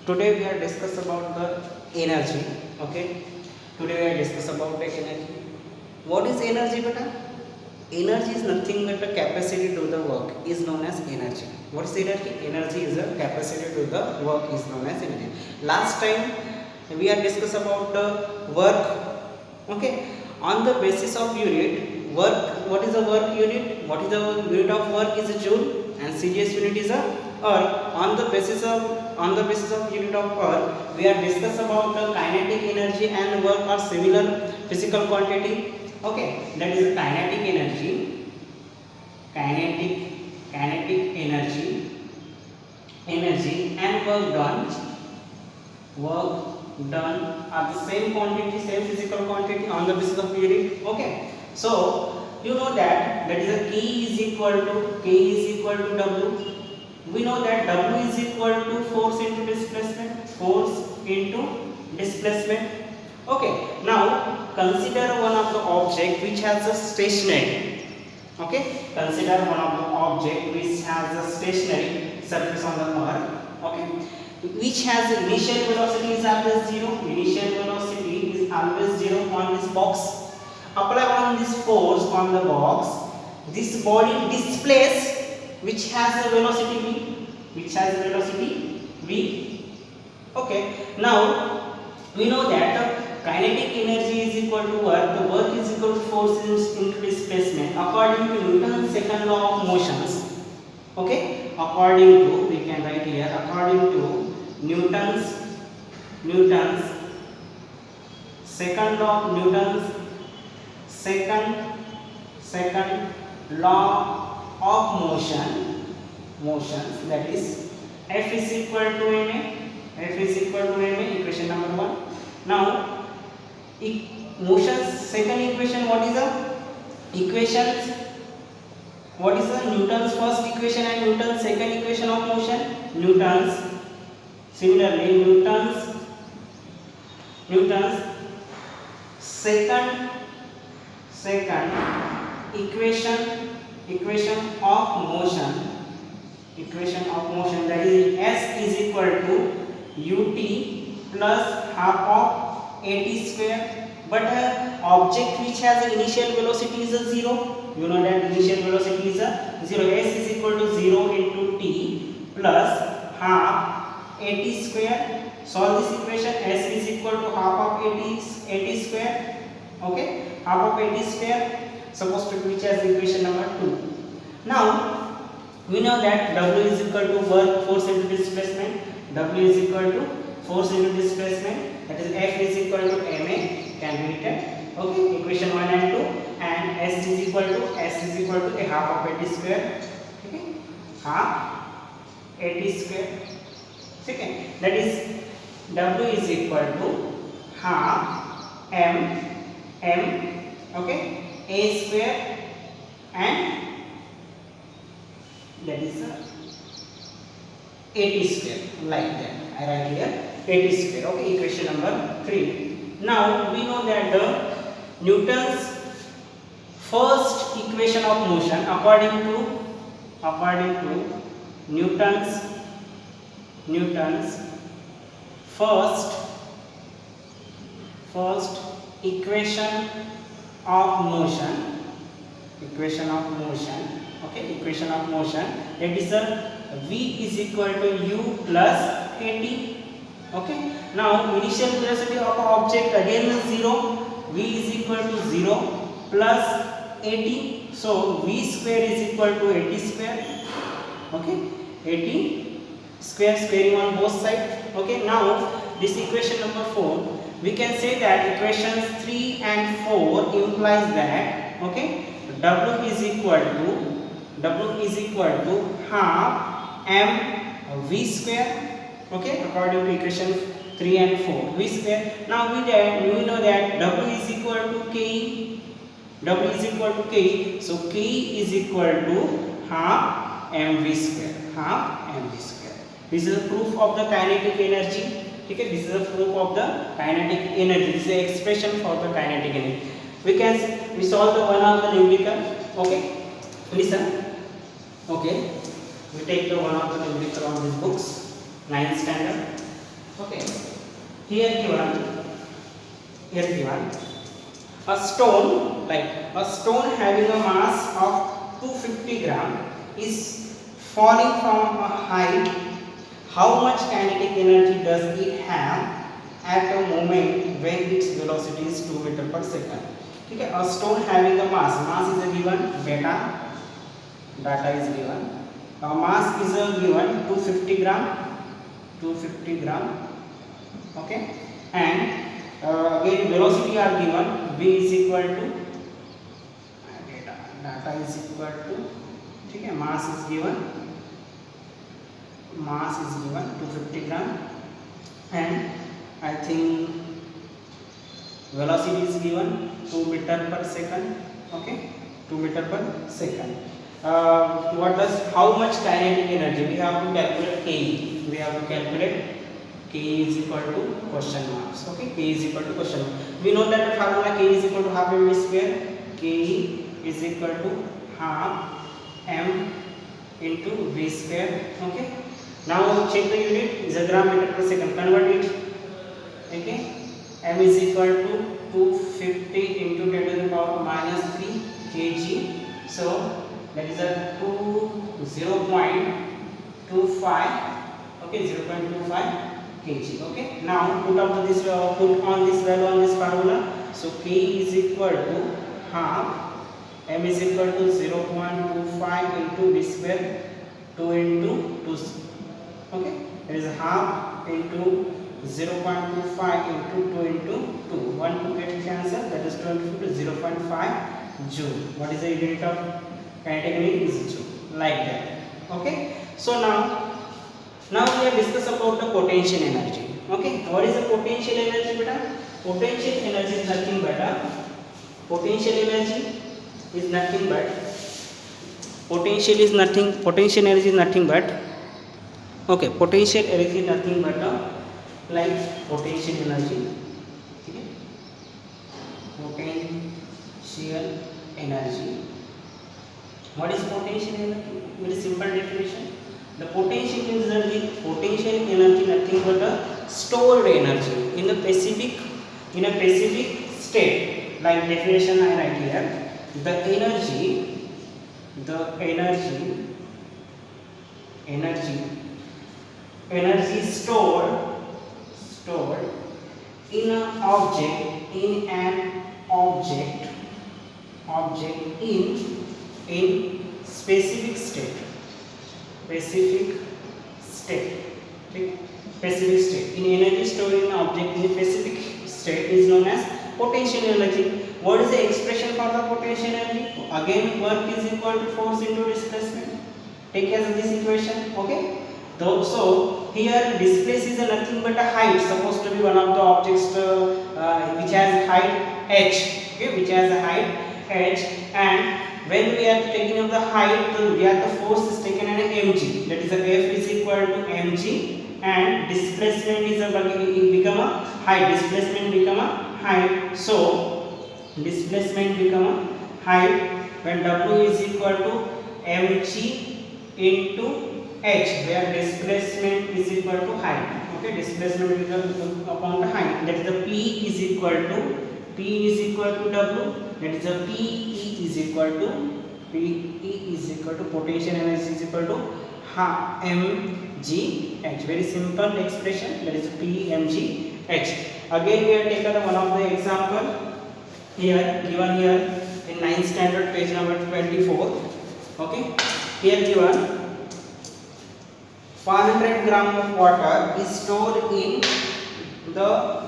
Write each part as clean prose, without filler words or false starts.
Today we are discuss about the energy. Okay, today we are discuss about the energy. What is energy, beta? Energy is nothing but a capacity to the work is known as energy. What is energy? Energy is a capacity to the work is known as energy. Last time we are discuss about the work. Okay, on the basis of unit work. What is the work unit? What is the unit of work is a joule and CGS unit is a hour. On the basis of unit of hour, we are discuss about the kinetic energy and work are similar physical quantity. Okay, that is kinetic energy. Kinetic energy and work done are the same quantity, same physical quantity on the basis of unit. Okay, so you know that is a K is equal to W. We know that W is equal to force into displacement. Okay, now consider one of the object which has a stationary. Okay, consider one of the object which has a stationary surface on the earth. Okay, which has initial velocity is always zero. Initial velocity is always zero on this box. Apply on this force on the box. This body displaces which has a velocity v. Okay, now we know that kinetic energy is equal to work. The work is equal to force into displacement according to Newton's second law of motions. Okay, according to, we can write here, according to Newton's second law of motions, that is F is equal to ma, equation number 1. Now motions second equation, what is the equations? What is the Newton's first equation and Newton's second equation of motion? Similarly Newton's second equation of motion, that is S is equal to ut plus half of at square. But object which has an initial velocity is a 0. You know that initial velocity is a 0. S is equal to 0 into t plus half at square. Solve this equation. S is equal to half of at square. Okay, half of at square. Suppose to which has equation number 2. Now we know that W is equal to work force into displacement. W is equal to force into displacement. That is F is equal to ma. Can be written. Okay, equation 1 and 2, and S is equal to a half of at square. Okay, half at square. Second, that is W is equal to half m. Okay, a square, and that is at square, like that. I write here at square. Okay, equation number 3. Now we know that the Newton's first equation of motion, according to Newton's first equation of motion. Okay, equation of motion, that is v is equal to u plus at. Okay, now initial velocity of object again is 0. V is equal to 0 plus at. So v square is equal to at square. Okay, at square, squaring on both sides. Okay, now this equation number 4, we can say that equations 3 and 4 implies that, okay, W is equal to half m v square. Okay, according to equation 3 and 4, v square. Now we know that W is equal to K. So K is equal to half mv square. This is a proof of the kinetic energy. Okay, this is a proof of the kinetic energy. This is the expression for the kinetic energy. We solve the one of the numerical. Okay, listen. Okay, we take the one of the numerical on these books, 9th standard. Okay, here given a stone, like a stone having a mass of 250 gram is falling from a height. How much kinetic energy does it have at a moment when its velocity is 2 meter per second? ठीक है, a stone having a mass is a given, data is given, mass is a given 250 gram, okay, and again velocity are given, v is equal to data is equal to, ठीक है, mass is given 250 gram, and I think velocity is given 2 meter per second, okay, 2 meter per second. How much kinetic energy? We have to calculate K. K is equal to question marks, okay, K is equal to question mark. We know that the formula K is equal to half mv square. K is equal to half m into v square, okay. Now check the unit, is a gram meter per second, convert it, okay. M is equal to 250 into 10 to the power minus 3 kg, so that is a 0.25, okay, 0.25 kg, okay. Now put on this value on this formula, so K is equal to half, M is equal to 0.25 into v square, 2 into 2, okay, that is half into 0.25 into 2 into 2, 1 to get cancel, that is 2 into 2, 0.5 joule. What is the unit of kinetic energy? Is joule, like that, okay. So now we have discussed about the potential energy, okay. What is the potential energy, beta? Potential energy is nothing but potential energy is nothing but potential energy is nothing but, okay, potential energy is nothing but like potential energy, okay, potential energy. What is potential energy? Very simple definition. The potential energy nothing but a stored energy in a specific state. Like definition I write here, the energy stored in an object in specific state, in energy stored in an object in a specific state is known as potential energy. What is the expression for the potential energy? Again, work is equal to force into displacement. Take as this equation, okay. So here displace is nothing but a height, supposed to be one of the objects which has height h, okay, which has a height h, and when we are taking up the height, the force is taken at mg, that is F is equal to mg, and displacement is become a height, so displacement become a height when W is equal to mg into h, where displacement is equal to height, okay, displacement is upon the height, that is the P is equal to W, that is the PE is equal to potential energy is equal to mg h. Very simple expression, that is PmG h. Again we have taken one of the example here, given here in 9th standard, page number 24, okay. Here given 500 gram of water is stored in the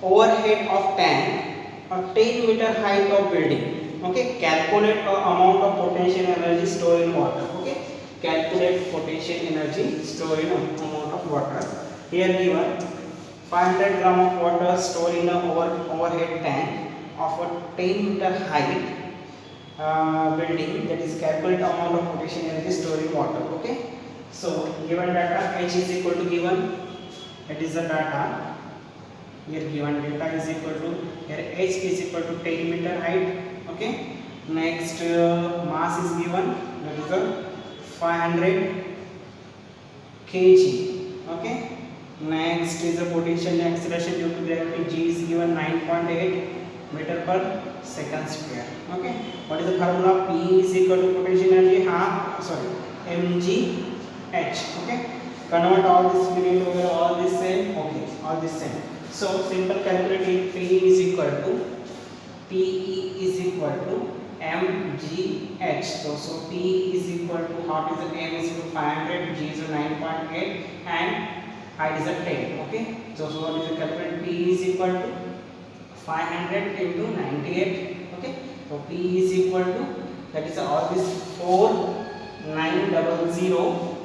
overhead of tank a 10 meter height of building, okay. Calculate the amount of potential energy stored in water, okay. Calculate potential energy stored in amount of water. Here given 500 gram of water stored in a overhead tank of a 10 meter height building, that is calculate amount of potential energy stored in water, okay. So given data h is equal to given, that is the data. Here given data is equal to, here h is equal to 10 meter height, okay. Next mass is given, that is the 500 kg, okay. Next is the potential acceleration due to gravity. G is given 9.8 meter per second square. Okay, what is the formula? P is equal to potential energy mg h. Okay, convert all this minute over all this same. Okay, all this same. So simple calculating. P is equal to PE is equal to mgh. So P is equal to, what is the m is equal to 500, g is 9.8 and height is 10. Okay, so what is the calculation? P is equal to 500 into 98. Okay, so P is equal to, that is all this 4900 joule.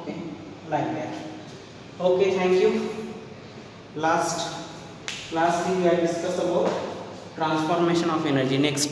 Okay, like that. Okay, thank you. Last thing we have discussed about transformation of energy. Next time.